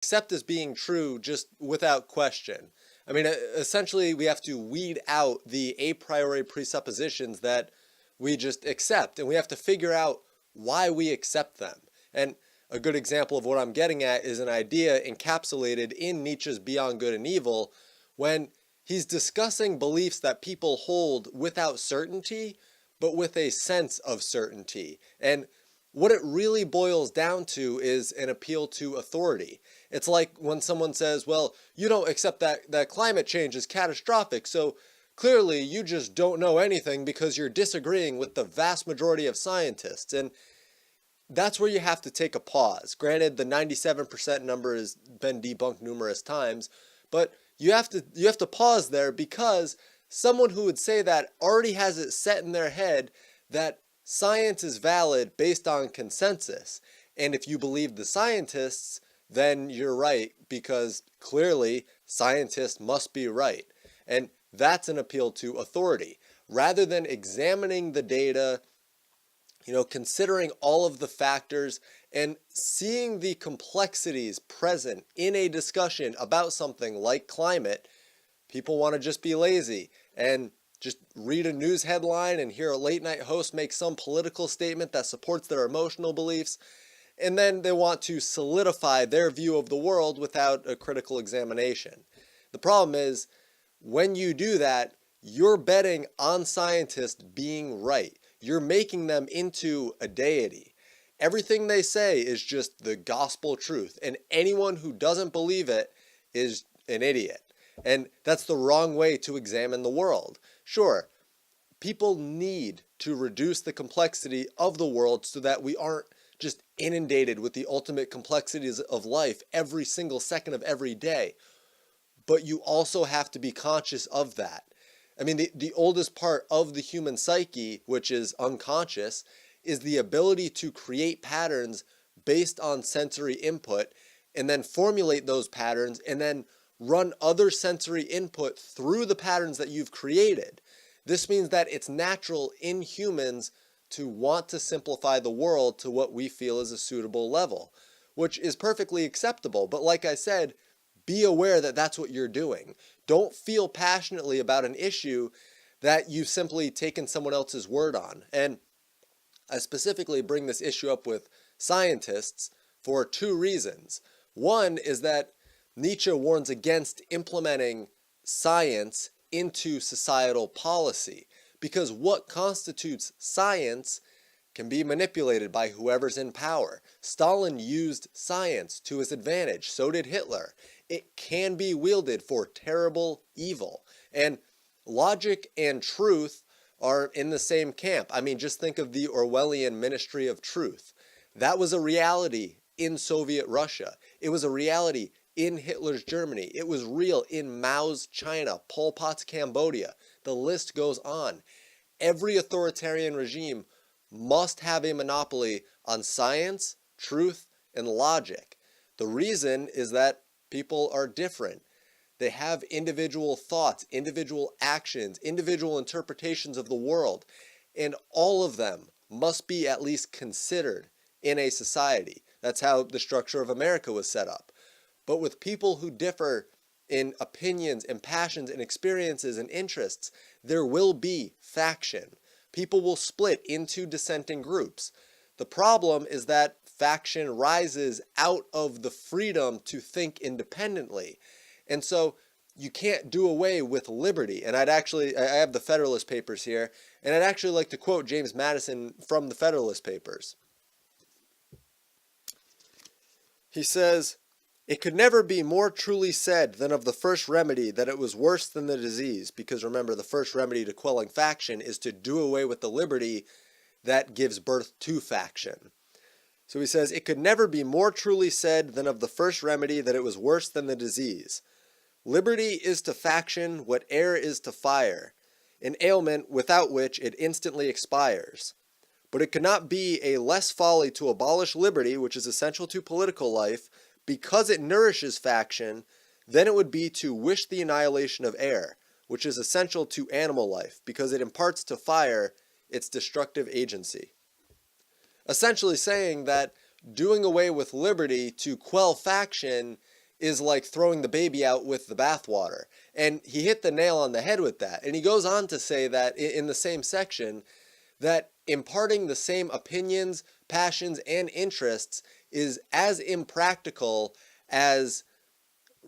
accept as being true just without question. I mean, essentially, we have to weed out the a priori presuppositions that we just accept, and we have to figure out why we accept them. And a good example of what I'm getting at is an idea encapsulated in Nietzsche's Beyond Good and Evil, when he's discussing beliefs that people hold without certainty, but with a sense of certainty. And what it really boils down to is an appeal to authority. It's like when someone says, well, you don't accept that climate change is catastrophic, so clearly you just don't know anything because you're disagreeing with the vast majority of scientists. And that's where you have to take a pause. Granted, the 97% number has been debunked numerous times, but you have to pause there, because someone who would say that already has it set in their head that science is valid based on consensus. And if you believe the scientists, then you're right, because clearly scientists must be right. And that's an appeal to authority. Rather than examining the data, considering all of the factors and seeing the complexities present in a discussion about something like climate, people want to just be lazy and just read a news headline and hear a late night host make some political statement that supports their emotional beliefs, and then they want to solidify their view of the world without a critical examination. The problem is, when you do that, you're betting on scientists being right. You're making them into a deity. Everything they say is just the gospel truth, and anyone who doesn't believe it is an idiot. And that's the wrong way to examine the world. Sure, people need to reduce the complexity of the world so that we aren't just inundated with the ultimate complexities of life every single second of every day. But you also have to be conscious of that. I mean, the oldest part of the human psyche, which is unconscious, is the ability to create patterns based on sensory input, and then formulate those patterns, and then run other sensory input through the patterns that you've created. This means that it's natural in humans to want to simplify the world to what we feel is a suitable level, which is perfectly acceptable. But like I said, be aware that that's what you're doing. Don't feel passionately about an issue that you've simply taken someone else's word on. And I specifically bring this issue up with scientists for two reasons. One is that Nietzsche warns against implementing science into societal policy, because what constitutes science can be manipulated by whoever's in power. Stalin used science to his advantage, so did Hitler. It can be wielded for terrible evil. And logic and truth are in the same camp. I mean, just think of the Orwellian Ministry of Truth. That was a reality in Soviet Russia. It was a reality in Hitler's Germany. It was real in Mao's China, Pol Pot's Cambodia. The list goes on. Every authoritarian regime must have a monopoly on science, truth, and logic. The reason is that people are different. They have individual thoughts, individual actions, individual interpretations of the world, and all of them must be at least considered in a society. That's how the structure of America was set up. But with people who differ in opinions and passions and experiences and interests, there will be faction. People will split into dissenting groups. The problem is that faction rises out of the freedom to think independently. And so you can't do away with liberty. And I have the Federalist Papers here, and I'd actually like to quote James Madison from the Federalist Papers. He says, "It could never be more truly said than of the first remedy that it was worse than the disease," because remember, the first remedy to quelling faction is to do away with the liberty that gives birth to faction. So he says, "It could never be more truly said than of the first remedy that it was worse than the disease. Liberty is to faction what air is to fire, an ailment without which it instantly expires. But it could not be a less folly to abolish liberty, which is essential to political life, because it nourishes faction, than it would be to wish the annihilation of air, which is essential to animal life, because it imparts to fire its destructive agency." Essentially saying that doing away with liberty to quell faction is like throwing the baby out with the bathwater. And he hit the nail on the head with that. And he goes on to say that in the same section, that imparting the same opinions, passions, and interests is as impractical as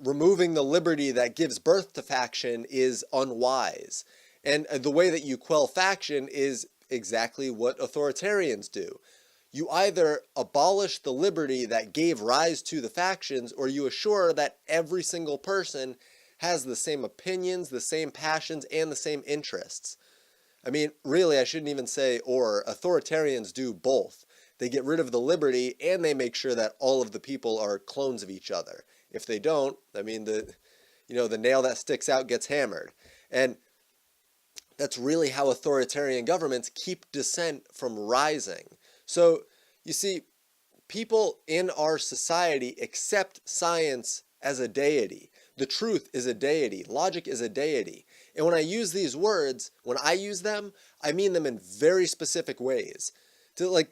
removing the liberty that gives birth to faction is unwise. And the way that you quell faction is exactly what authoritarians do. You either abolish the liberty that gave rise to the factions, or you assure that every single person has the same opinions, the same passions, and the same interests. I mean, really, I shouldn't even say or. Authoritarians do both. They get rid of the liberty and they make sure that all of the people are clones of each other. If they don't, I mean, the nail that sticks out gets hammered. And that's really how authoritarian governments keep dissent from rising. So, you see, people in our society accept science as a deity. The truth is a deity. Logic is a deity. And when I use these words, when I use them, I mean them in very specific ways.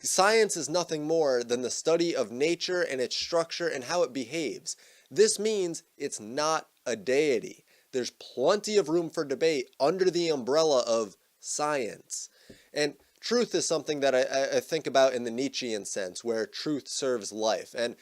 Science is nothing more than the study of nature and its structure and how it behaves. This means it's not a deity. There's plenty of room for debate under the umbrella of science. And truth is something that I think about in the Nietzschean sense, where truth serves life. And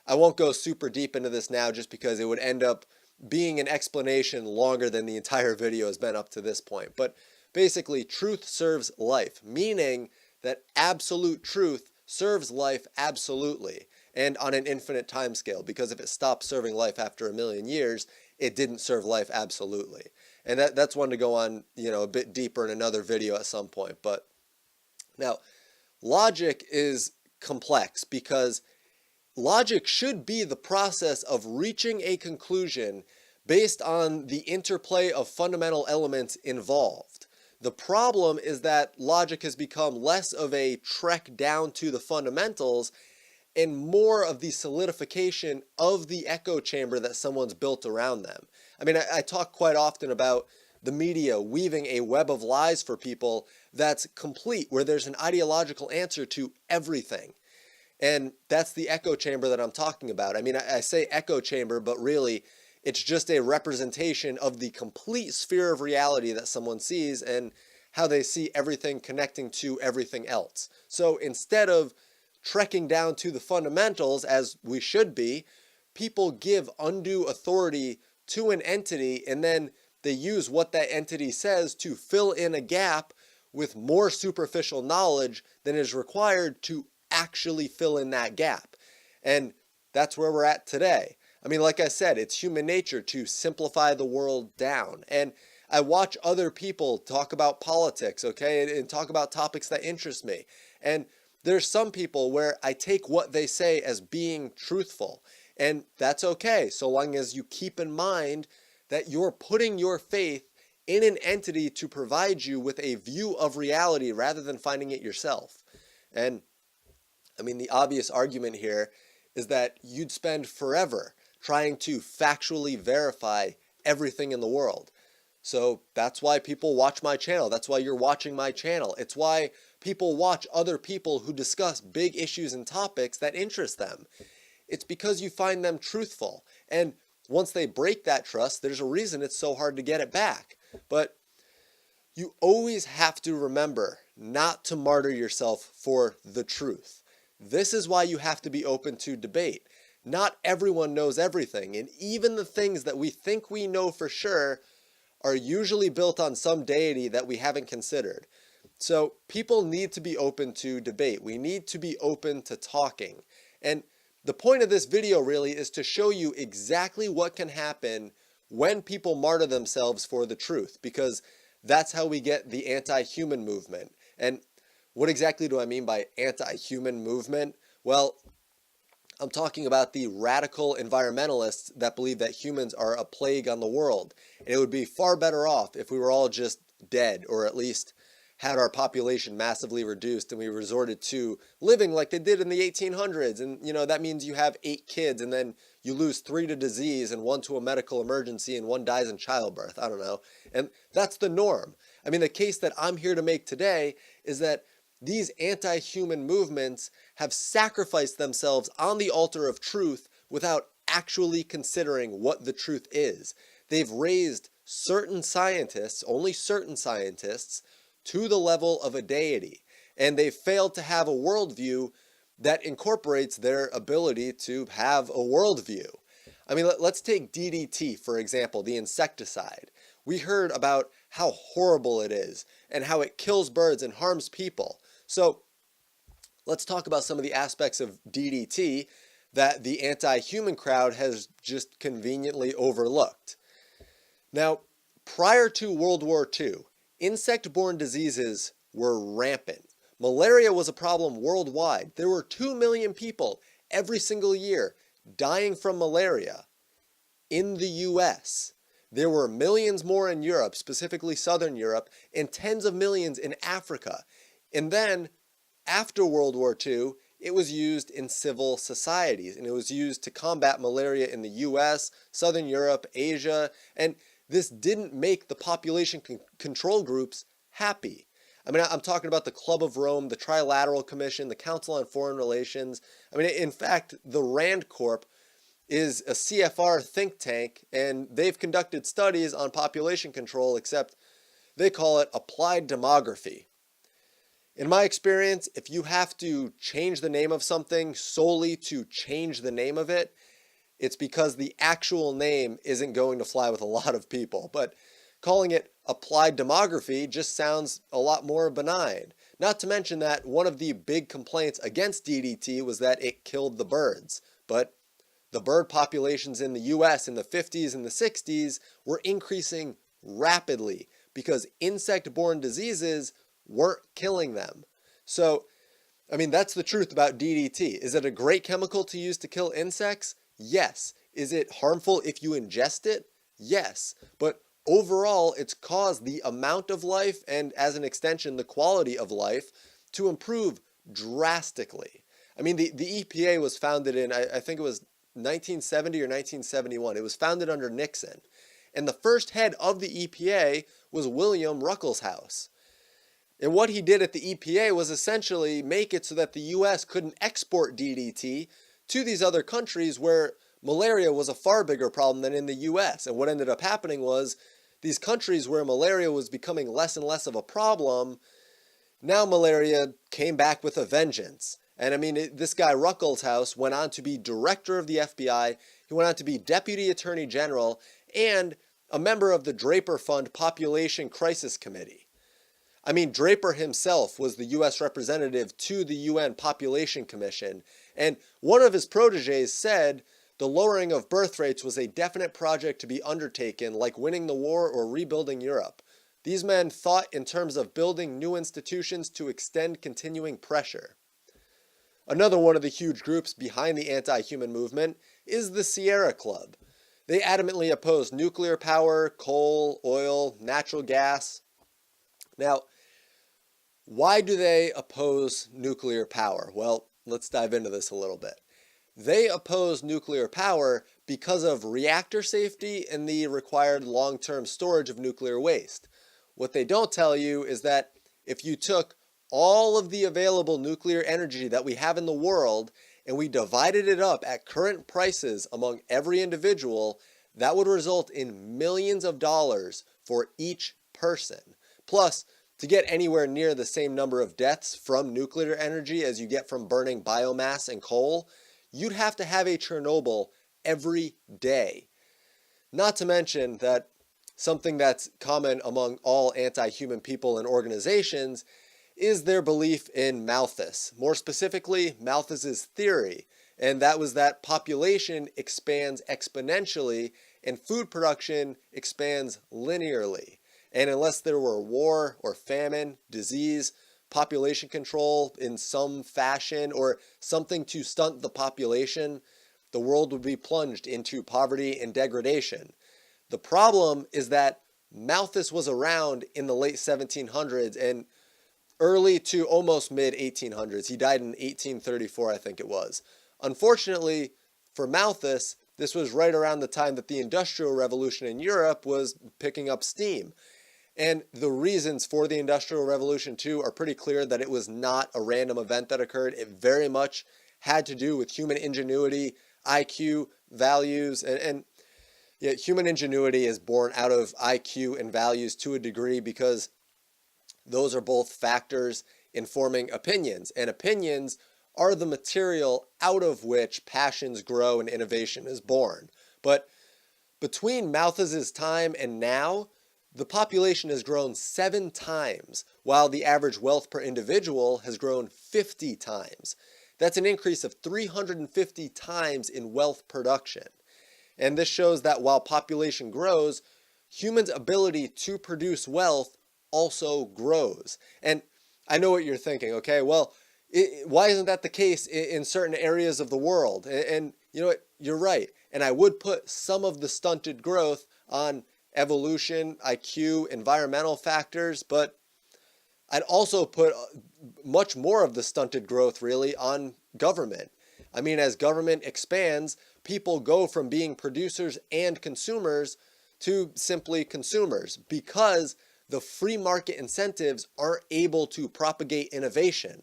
I won't go super deep into this now just because it would end up being an explanation longer than the entire video has been up to this point. But basically, truth serves life, meaning that absolute truth serves life absolutely and on an infinite timescale, because if it stopped serving life after 1,000,000 years, it didn't serve life absolutely. And that's one to go on, a bit deeper in another video at some point. But now, logic is complex because logic should be the process of reaching a conclusion based on the interplay of fundamental elements involved. The problem is that logic has become less of a trek down to the fundamentals and more of the solidification of the echo chamber that someone's built around them. I mean, I talk quite often about the media weaving a web of lies for people that's complete, where there's an ideological answer to everything. And that's the echo chamber that I'm talking about. I mean, I say echo chamber, but really it's just a representation of the complete sphere of reality that someone sees and how they see everything connecting to everything else. So instead of trekking down to the fundamentals, as we should be, people give undue authority to an entity and then they use what that entity says to fill in a gap with more superficial knowledge than is required to actually fill in that gap. And that's where we're at today. I mean, like I said, it's human nature to simplify the world down. And I watch other people talk about politics, okay, and talk about topics that interest me. And there's some people where I take what they say as being truthful. And that's okay, so long as you keep in mind that you're putting your faith in an entity to provide you with a view of reality rather than finding it yourself. And I mean, the obvious argument here is that you'd spend forever trying to factually verify everything in the world. So that's why people watch my channel. That's why you're watching my channel. It's why people watch other people who discuss big issues and topics that interest them. It's because you find them truthful. And once they break that trust, there's a reason it's so hard to get it back. But you always have to remember not to martyr yourself for the truth. This is why you have to be open to debate. Not everyone knows everything, and even the things that we think we know for sure are usually built on some deity that we haven't considered. So people need to be open to debate. We need to be open to talking. And the point of this video really is to show you exactly what can happen when people martyr themselves for the truth, because that's how we get the anti-human movement. And what exactly do I mean by anti-human movement? Well, I'm talking about the radical environmentalists that believe that humans are a plague on the world. And it would be far better off if we were all just dead, or at least had our population massively reduced and we resorted to living like they did in the 1800s. And, that means you have 8 kids and then you lose 3 to disease and 1 to a medical emergency and 1 dies in childbirth. I don't know. And that's the norm. I mean, the case that I'm here to make today is that these anti-human movements have sacrificed themselves on the altar of truth without actually considering what the truth is. They've raised certain scientists, only certain scientists, to the level of a deity. And they've failed to have a worldview that incorporates their ability to have a worldview. I mean, let's take DDT, for example, the insecticide. We heard about how horrible it is and how it kills birds and harms people. So let's talk about some of the aspects of DDT that the anti-human crowd has just conveniently overlooked. Now, prior to World War II, insect-borne diseases were rampant. Malaria was a problem worldwide. There were 2 million people every single year dying from malaria in the US. There were millions more in Europe, specifically Southern Europe, and tens of millions in Africa. And then, after World War II, it was used in civil societies, and it was used to combat malaria in the US, Southern Europe, Asia, and this didn't make the population control groups happy. I mean, I'm talking about the Club of Rome, the Trilateral Commission, the Council on Foreign Relations. I mean, in fact, the RAND Corp is a CFR think tank, and they've conducted studies on population control, except they call it applied demography. In my experience, if you have to change the name of something solely to change the name of it, it's because the actual name isn't going to fly with a lot of people. But calling it applied demography just sounds a lot more benign. Not to mention that one of the big complaints against DDT was that it killed the birds. But the bird populations in the US in the 50s and the 60s were increasing rapidly because insect-borne diseases weren't killing them. So, I mean, that's the truth about DDT. Is it a great chemical to use to kill insects? Yes. Is it harmful if you ingest it? Yes. But overall, it's caused the amount of life and, as an extension, the quality of life to improve drastically. I mean, the EPA was founded in, I think it was 1970 or 1971. It was founded under Nixon. And the first head of the EPA was William Ruckelshaus. And what he did at the EPA was essentially make it so that the US couldn't export DDT to these other countries where malaria was a far bigger problem than in the US. And what ended up happening was these countries where malaria was becoming less and less of a problem, now malaria came back with a vengeance. And I mean, this guy Ruckelshaus went on to be director of the FBI, he went on to be deputy attorney general, and a member of the Draper Fund Population Crisis Committee. I mean, Draper himself was the U.S. representative to the UN Population Commission, and one of his proteges said the lowering of birth rates was a definite project to be undertaken, like winning the war or rebuilding Europe. These men thought in terms of building new institutions to extend continuing pressure. Another one of the huge groups behind the anti-human movement is the Sierra Club. They adamantly oppose nuclear power, coal, oil, natural gas. Now, why do they oppose nuclear power? Well, let's dive into this a little bit. They oppose nuclear power because of reactor safety and the required long-term storage of nuclear waste. What they don't tell you is that if you took all of the available nuclear energy that we have in the world and we divided it up at current prices among every individual, that would result in millions of dollars for each person. Plus, to get anywhere near the same number of deaths from nuclear energy as you get from burning biomass and coal, you'd have to have a Chernobyl every day. Not to mention that something that's common among all anti-human people and organizations is their belief in Malthus. More specifically, Malthus's theory, and that was that population expands exponentially and food production expands linearly. And unless there were war or famine, disease, population control in some fashion, or something to stunt the population, the world would be plunged into poverty and degradation. The problem is that Malthus was around in the late 1700s and early to almost mid-1800s. He died in 1834, I think it was. Unfortunately, for Malthus, this was right around the time that the Industrial Revolution in Europe was picking up steam. And the reasons for the Industrial Revolution, too, are pretty clear that it was not a random event that occurred. It very much had to do with human ingenuity, IQ, values, and yeah, human ingenuity is born out of IQ and values to a degree, because those are both factors in forming opinions, and opinions are the material out of which passions grow and innovation is born. But between Malthus's time and now, the population has grown 7 times, while the average wealth per individual has grown 50 times. That's an increase of 350 times in wealth production. And this shows that while population grows, humans' ability to produce wealth also grows. And I know what you're thinking, okay, well, why isn't that the case in certain areas of the world? And you know what, you're right. And I would put some of the stunted growth on evolution, IQ, environmental factors, but I'd also put much more of the stunted growth really on government. I mean, as government expands, people go from being producers and consumers to simply consumers, because the free market incentives aren't able to propagate innovation.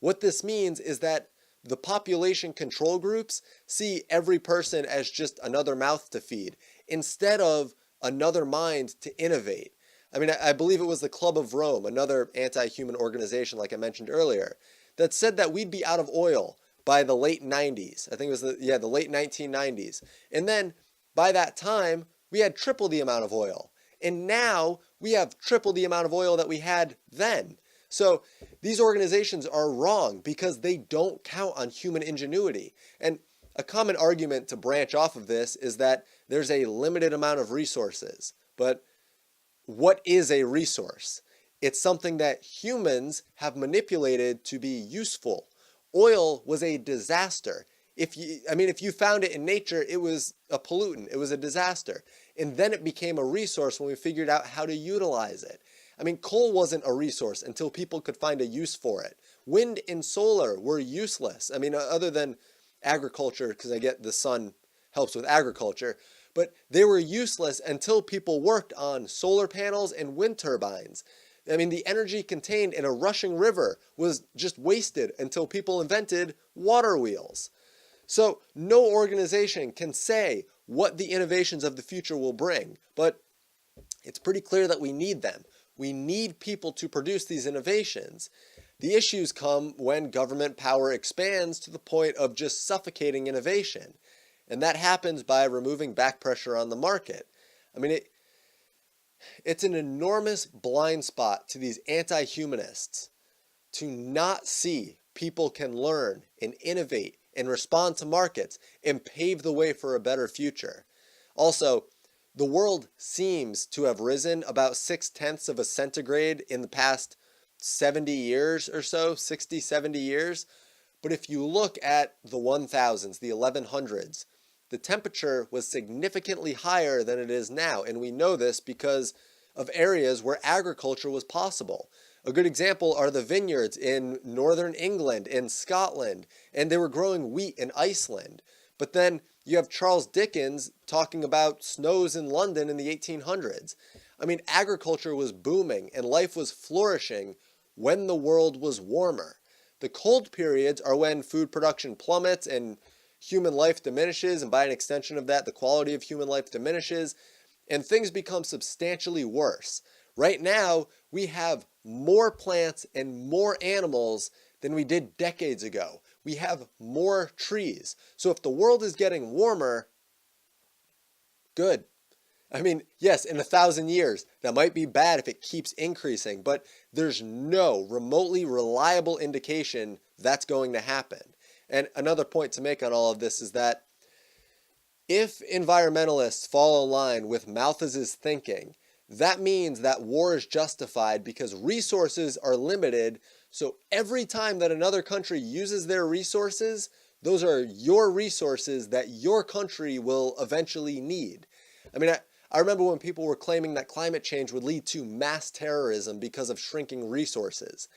What this means is that the population control groups see every person as just another mouth to feed, instead of another mind to innovate. I mean, I believe it was the Club of Rome, another anti-human organization like I mentioned earlier, that said that we'd be out of oil by the late 90s. I think it was the late 1990s. And then by that time, we had triple the amount of oil. And now we have triple the amount of oil that we had then. So these organizations are wrong because they don't count on human ingenuity. And a common argument to branch off of this is that there's a limited amount of resources. But what is a resource? It's something that humans have manipulated to be useful. Oil was a disaster. If you found it in nature, it was a pollutant. It was a disaster. And then it became a resource when we figured out how to utilize it. I mean, coal wasn't a resource until people could find a use for it. Wind and solar were useless. I mean, other than agriculture, because I get the sun helps with agriculture, but they were useless until people worked on solar panels and wind turbines. I mean, the energy contained in a rushing river was just wasted until people invented water wheels. So no organization can say what the innovations of the future will bring, but it's pretty clear that we need them. We need people to produce these innovations. The issues come when government power expands to the point of just suffocating innovation. And that happens by removing back pressure on the market. I mean, it's an enormous blind spot to these anti-humanists to not see people can learn and innovate and respond to markets and pave the way for a better future. Also, the world seems to have risen about 0.6 of a centigrade in the past 70 years or so, 60, 70 years. But if you look at the 1000s, the 1100s, the temperature was significantly higher than it is now. And we know this because of areas where agriculture was possible. A good example are the vineyards in northern England and Scotland, and they were growing wheat in Iceland. But then you have Charles Dickens talking about snows in London in the 1800s. I mean, agriculture was booming and life was flourishing when the world was warmer. The cold periods are when food production plummets and human life diminishes, and by an extension of that, the quality of human life diminishes, and things become substantially worse. Right now, we have more plants and more animals than we did decades ago. We have more trees. So if the world is getting warmer, good. I mean, yes, in 1,000 years, that might be bad if it keeps increasing, but there's no remotely reliable indication that's going to happen. And another point to make on all of this is that if environmentalists fall in line with Malthus's thinking, that means that war is justified because resources are limited. So every time that another country uses their resources, those are your resources that your country will eventually need. I mean, I remember when people were claiming that climate change would lead to mass terrorism because of shrinking resources.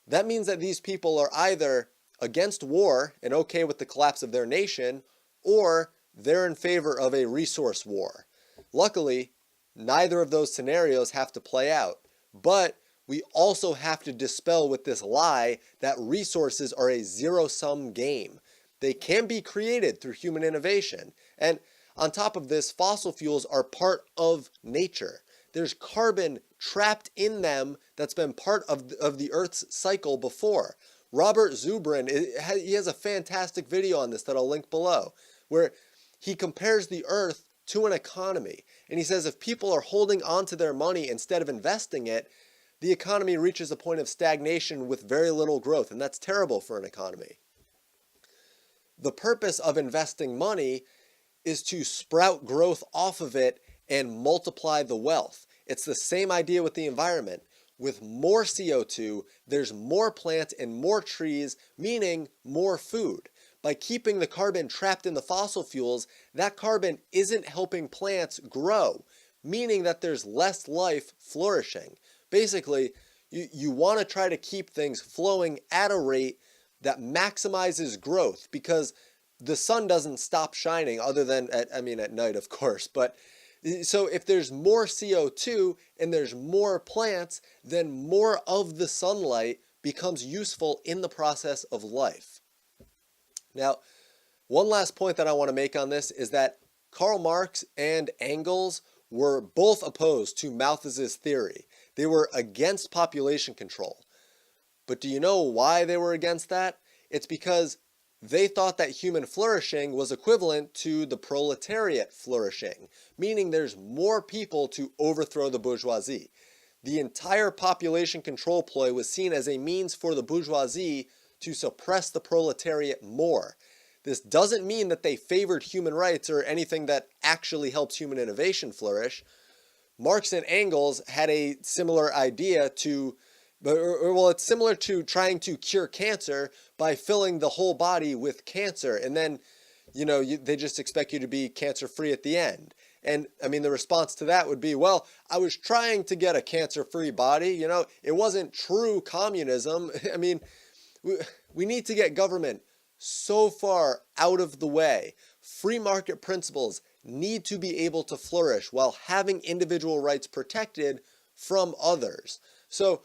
That means that these people are either against war and okay with the collapse of their nation, or they're in favor of a resource war. Luckily, neither of those scenarios have to play out, but we also have to dispel with this lie that resources are a zero-sum game. They can be created through human innovation. And on top of this, fossil fuels are part of nature. There's carbon trapped in them that's been part of the Earth's cycle before. Robert Zubrin, he has a fantastic video on this that I'll link below, where he compares the Earth to an economy. And he says if people are holding onto their money instead of investing it, the economy reaches a point of stagnation with very little growth, and that's terrible for an economy. The purpose of investing money is to sprout growth off of it and multiply the wealth. It's the same idea with the environment. With more CO2, there's more plants and more trees, meaning more food. By keeping the carbon trapped in the fossil fuels, that carbon isn't helping plants grow, meaning that there's less life flourishing. Basically, you want to try to keep things flowing at a rate that maximizes growth, because the sun doesn't stop shining other than at night, of course. But so if there's more CO2 and there's more plants, then more of the sunlight becomes useful in the process of life. Now, one last point that I want to make on this is that Karl Marx and Engels were both opposed to Malthus's theory. They were against population control. But do you know why they were against that? It's because they thought that human flourishing was equivalent to the proletariat flourishing, meaning there's more people to overthrow the bourgeoisie. The entire population control ploy was seen as a means for the bourgeoisie to suppress the proletariat more. This doesn't mean that they favored human rights or anything that actually helps human innovation flourish. Marx and Engels had a similar idea it's similar to trying to cure cancer by filling the whole body with cancer, and then, they just expect you to be cancer-free at the end. And the response to that would be, well, I was trying to get a cancer-free body, it wasn't true communism. We need to get government so far out of the way. Free market principles need to be able to flourish while having individual rights protected from others. So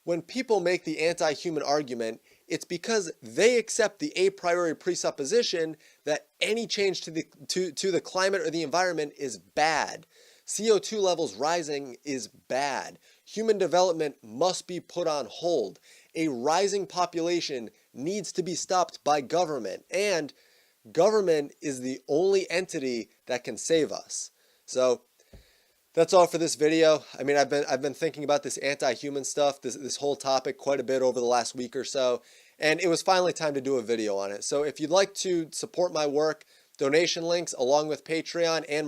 when people make the anti-human argument, it's because they accept the a priori presupposition that any change to the climate or the environment is bad. CO2 levels rising is bad. Human development must be put on hold. A rising population needs to be stopped by government, and government is the only entity that can save us. So that's all for this video. I've been thinking about this anti-human stuff, this whole topic quite a bit over the last week or so, and it was finally time to do a video on it. So if you'd like to support my work, donation links along with Patreon and